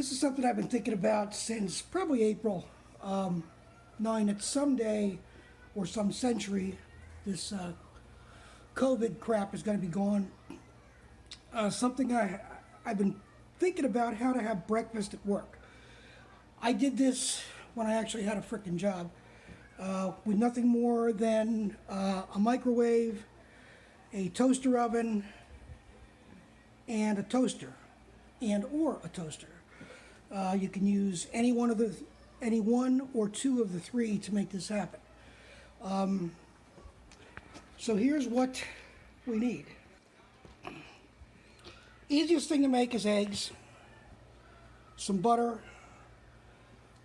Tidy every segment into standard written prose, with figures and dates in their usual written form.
This is something I've been thinking about since probably April 9, that someday or some century this COVID crap is going to be gone. Something I've been thinking about, how to have breakfast at work. I did this when I actually had a frickin' job with nothing more than a microwave, a toaster oven, and a toaster, or a toaster. You can use any one or two of the three to make this happen. So here's what we need. Easiest thing to make is eggs, some butter,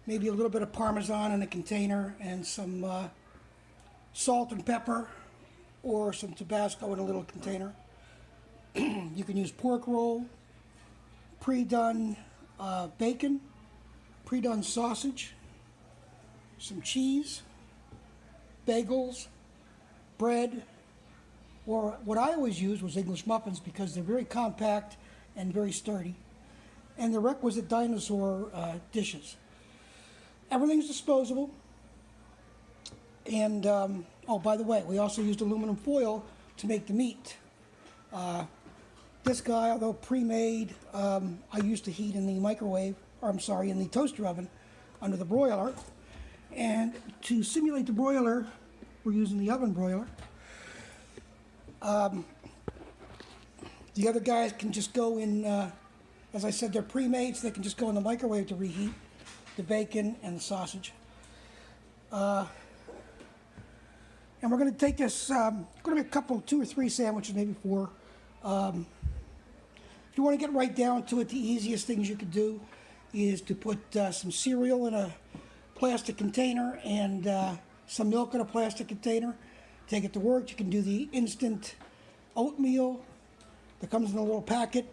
maybe a little bit of Parmesan in a container, and some salt and pepper, or some Tabasco in a little container. You can use pork roll, pre-done bacon, pre-done sausage, some cheese, bagels, bread, or what I always used was English muffins because they're very compact and very sturdy, and the requisite dinosaur dishes. Everything's disposable, and oh, by the way, we also used aluminum foil to make the meat. This guy, although pre-made, I used to heat in the microwave, or I'm sorry, in the toaster oven under the broiler. And to simulate the broiler, we're using the oven broiler. The other guys can just go in, as I said, they're pre-made, so they can just go in the microwave to reheat the bacon and the sausage. And we're going to take this, going to make a couple, 2 or 3 sandwiches, maybe 4. If you want to get right down to it, the easiest things you could do is to put some cereal in a plastic container and some milk in a plastic container. Take it to work. You can do the instant oatmeal that comes in a little packet.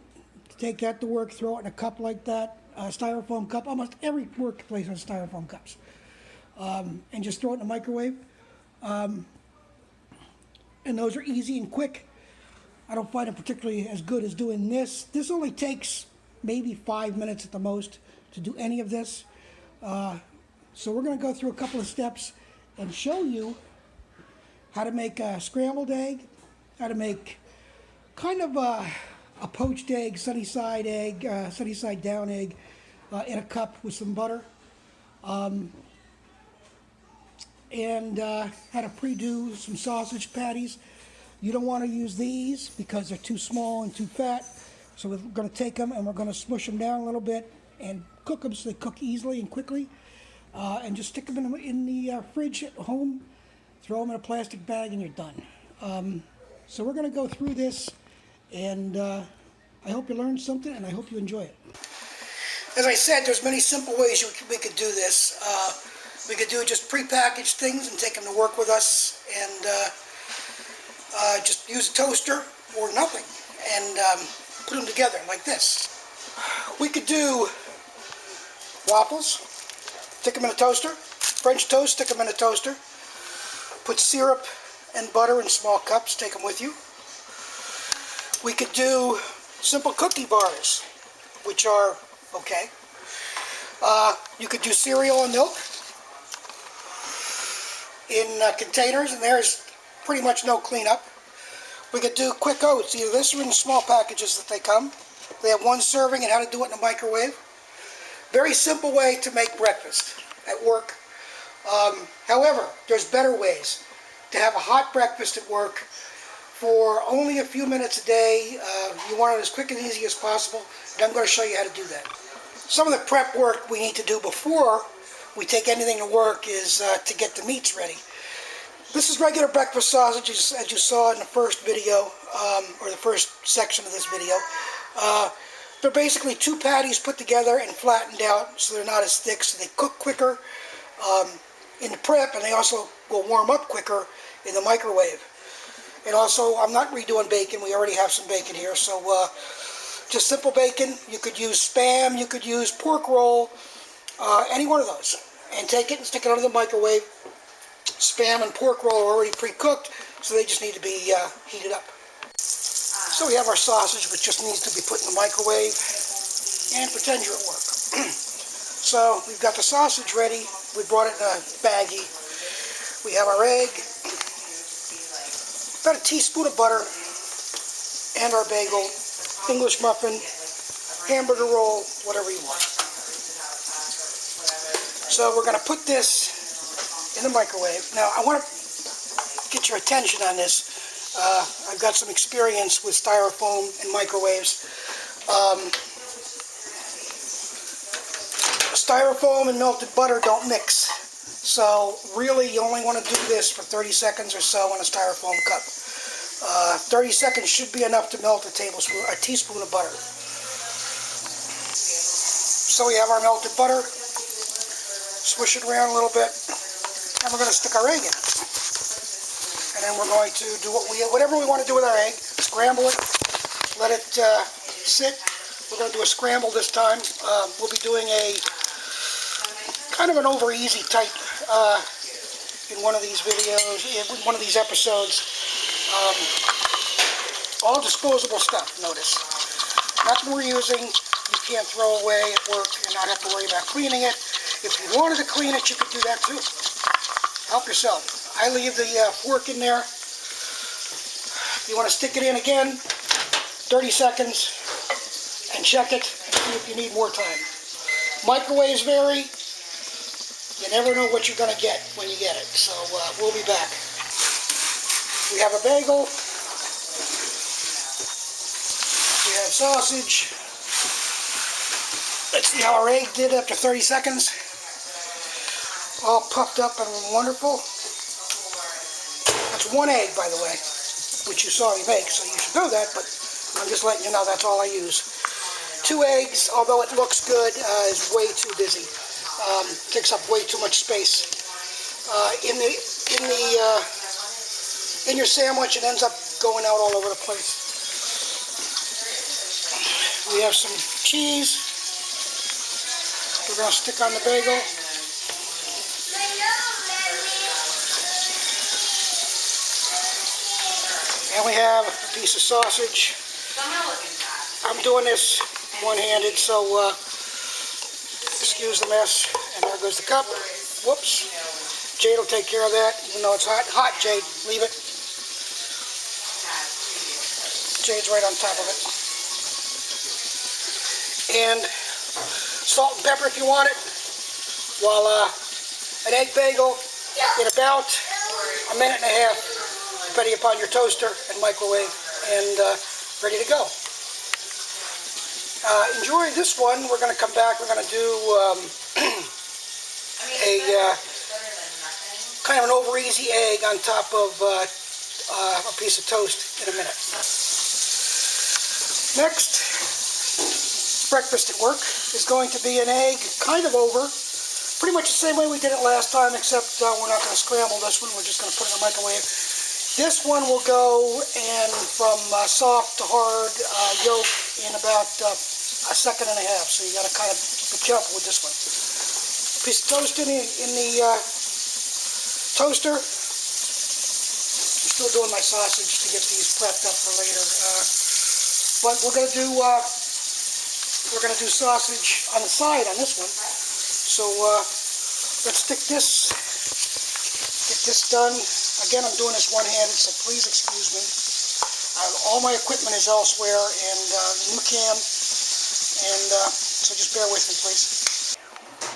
Take that to work, throw it in a cup like that, a styrofoam cup. Almost every workplace has styrofoam cups. And just throw it in the microwave. And those are easy and quick. I don't find it particularly as good as doing this. This only takes maybe 5 minutes at the most to do any of this. So we're going to go through a couple of steps and show you how to make a scrambled egg, how to make kind of a poached egg, sunny side down egg in a cup with some butter, and how to pre-do some sausage patties. You don't want to use these because they're too small and too fat. So we're going to take them and we're going to smush them down a little bit and cook them so they cook easily and quickly. And just stick them in the fridge at home, throw them in a plastic bag, and you're done. So we're going to go through this, and I hope you learned something, and I hope you enjoy it. As I said, there's many simple ways we could do this. We could do just prepackaged things and take them to work with us, and just use a toaster or nothing and put them together like this. We could do waffles, stick them in a toaster, French toast, stick them in a toaster, put syrup and butter in small cups, take them with you. We could do simple cookie bars, which are okay. You could do cereal and milk in containers, and there's pretty much no cleanup. We could do quick oats, either this or in small packages that they come. They have 1 serving and how to do it in the microwave. Very simple way to make breakfast at work. However, there's better ways to have a hot breakfast at work for only a few minutes a day. You want it as quick and easy as possible, and I'm going to show you how to do that. Some of the prep work we need to do before we take anything to work is to get the meats ready. This is regular breakfast sausages, as you saw in the first video, or the first section of this video. They're basically 2 patties put together and flattened out so they're not as thick, so they cook quicker in the prep, and they also will warm up quicker in the microwave. And also, I'm not redoing bacon. We already have some bacon here, so just simple bacon. You could use Spam, you could use pork roll, any one of those. And take it and stick it under the microwave. Spam and pork roll are already pre-cooked, so they just need to be heated up. So we have our sausage, which just needs to be put in the microwave, and pretend you're at work. So we've got the sausage ready. We brought it in a baggie. We have our egg, about a teaspoon of butter, and our bagel, English muffin, hamburger roll, whatever you want. So we're going to put this in the microwave. Now I want to get your attention on this. I've got some experience with styrofoam and microwaves. Styrofoam and melted butter don't mix. So really you only want to do this for 30 seconds or so in a styrofoam cup. 30 seconds should be enough to melt a teaspoon of butter. So we have our melted butter. Swish it around a little bit. And we're going to stick our egg in it. And then we're going to do whatever we want to do with our egg. Scramble it. Let it sit. We're going to do a scramble this time. We'll be doing a kind of an over easy type in one of these videos, in one of these episodes. All disposable stuff, notice. Nothing we're using, you can't throw away at work and not have to worry about cleaning it. If you wanted to clean it, you could do that too. Help yourself. I leave the fork in there. You want to stick it in again, 30 seconds, and check it and see if you need more time. Microwaves vary. You never know what you're going to get when you get it. So we'll be back. We have a bagel. We have sausage. Let's see how our egg did after 30 seconds. All puffed up and wonderful. That's one egg, by the way, which you saw me make, so you should know that, but I'm just letting you know that's all I use. 2 eggs, although it looks good, is way too busy. Takes up way too much space. In your sandwich, it ends up going out all over the place. We have some cheese. We're going to stick on the bagel. And we have a piece of sausage. I'm doing this one-handed, so excuse the mess. And there goes the cup. Whoops. Jade will take care of that, even though it's hot. Hot, Jade. Leave it. Jade's right on top of it. And salt and pepper if you want it. Voila. An egg bagel in about a minute and a half, depending upon your toaster and microwave, and ready to go. Enjoy this one. We're going to come back. We're going to do a kind of an over easy egg on top of a piece of toast in a minute. Next, breakfast at work is going to be an egg kind of over. Pretty much the same way we did it last time, except we're not going to scramble this one. We're just going to put it in the microwave. This one will go in from soft to hard yolk in about a second and a half. So you got to kind of be careful with this one. Piece of toast in the toaster. I'm still doing my sausage to get these prepped up for later. But we're going to do sausage on the side on this one. So let's get this done. Again, I'm doing this one-handed, so please excuse me. All my equipment is elsewhere, and new cam, and so just bear with me, please.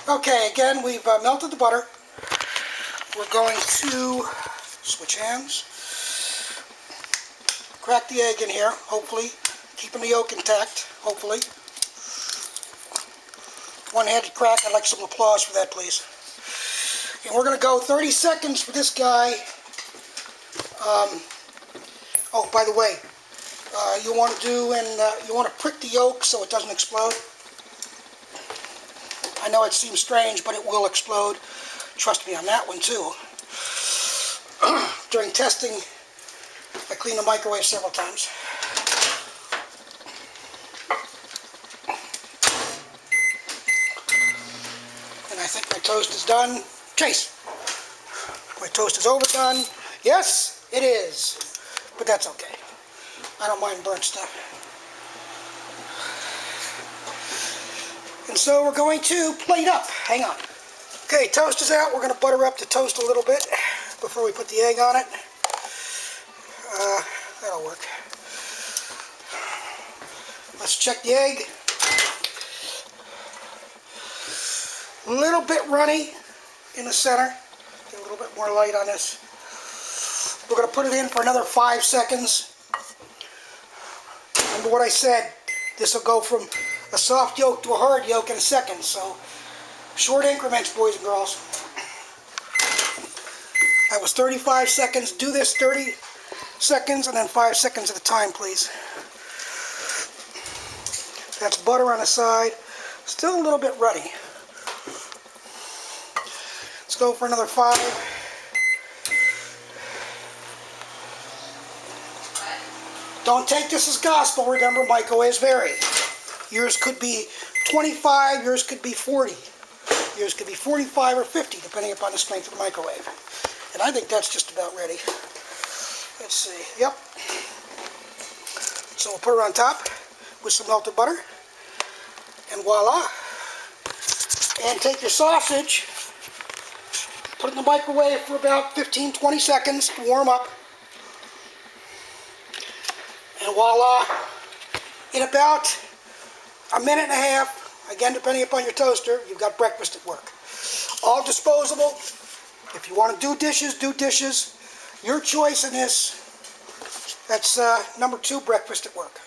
Okay, again, we've melted the butter. We're going to switch hands. Crack the egg in here, hopefully. Keeping the yolk intact, hopefully. One-handed crack. I'd like some applause for that, please. And we're going to go 30 seconds for this guy. Oh, by the way, you want to prick the yolk so it doesn't explode. I know it seems strange, but it will explode. Trust me on that one too. During testing, I cleaned the microwave several times. And I think my toast is done. Chase! My toast is overdone. Yes, it is. But that's okay. I don't mind burnt stuff. And so we're going to plate up. Hang on. Okay, toast is out. We're going to butter up the toast a little bit before we put the egg on it. That'll work. Let's check the egg. A little bit runny in the center. Get a little bit more light on this. We're going to put it in for another 5 seconds. Remember what I said, this will go from a soft yolk to a hard yolk in a second, so short increments, boys and girls. That was 35 seconds. Do this 30 seconds and then 5 seconds at a time, please. That's butter on the side. Still a little bit ruddy. Let's go for another 5. Don't take this as gospel. Remember, microwaves vary. Yours could be 25, yours could be 40. Yours could be 45 or 50, depending upon the strength of the microwave. And I think that's just about ready. Let's see. Yep. So we'll put her on top with some melted butter. And voila. And take your sausage, put it in the microwave for about 15-20 seconds to warm up. And voila. In about a minute and a half, again depending upon your toaster, you've got breakfast at work. All disposable. If you want to do dishes, do dishes. Your choice in this. That's number 2, breakfast at work.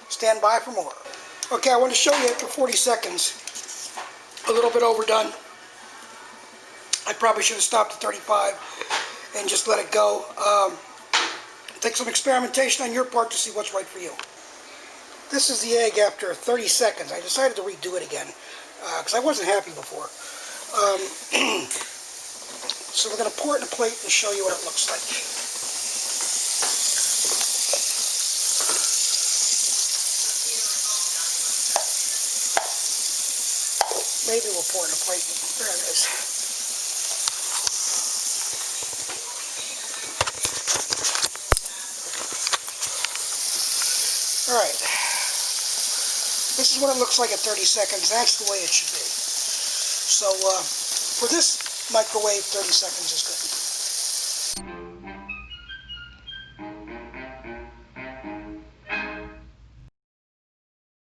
Stand by for more. Okay, I want to show you it for 40 seconds. A little bit overdone. I probably should have stopped at 35 and just let it go. Take some experimentation on your part to see what's right for you. This is the egg after 30 seconds. I decided to redo it again because I wasn't happy before. So we're going to pour it in a plate and show you what it looks like. Maybe we'll pour it in a plate. There it is. Alright. This is what it looks like at 30 seconds. That's the way it should be. So, for this microwave, 30 seconds is good.